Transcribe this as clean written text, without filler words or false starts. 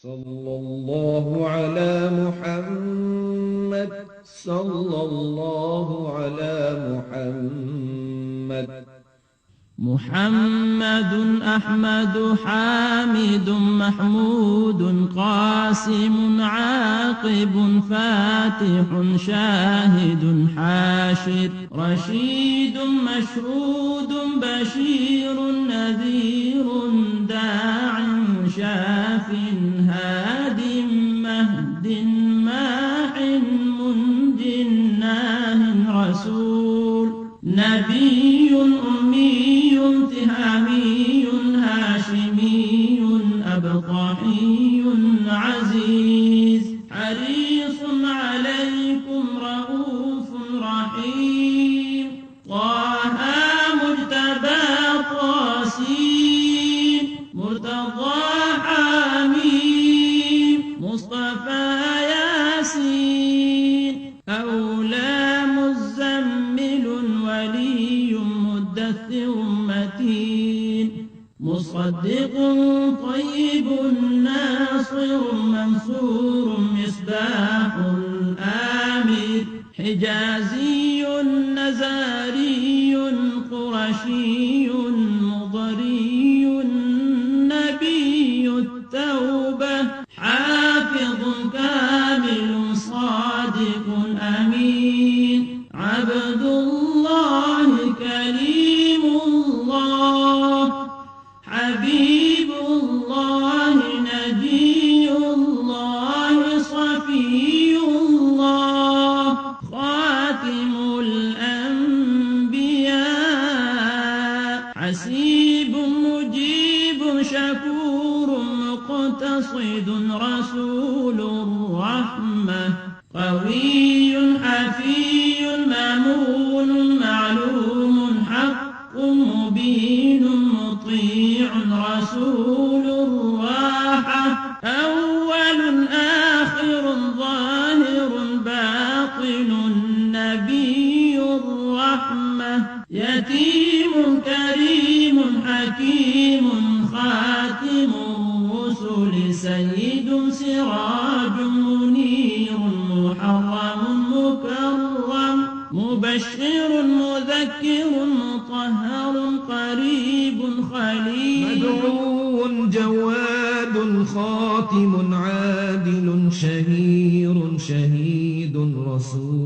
صلى الله على محمد صلى الله على محمد. محمد أحمد حامد محمود قاسم عاقب فاتح شاهد حاشر رشيد مشهود بشير نذير داع شاف هاد مهد ماح منج ناه رسول نبي أمي تهامي هاشمي أبطحي عزيز حريص عليكم رؤوف رحيم طه مجتبى طاسين مرتضى حميم مصطفى ياسين أولى مزمل ولي مدثر متين مصدق طيب ناصر منصور مصباح آمر حجازي نزاري قرشي مضري نبي التوبة حافظ كامل صادق أمين عبد الله كريم الله حبيب الله نبي الله صفي الله خاتم الأنبياء حسيب مجيب شكور مقتصد رسول الرحمة قوي حفي مامون معلوم حق مبين مطيع رسول الراحة أول آخر ظاهر باطن نبي الرحمة يتيم كريم حكيم خاتم الرسل سيد سراج منير محرم مكرم مبشر مذكر مطهر قريب خليل مدعو جواد خاتم عادل شهير شهيد رسول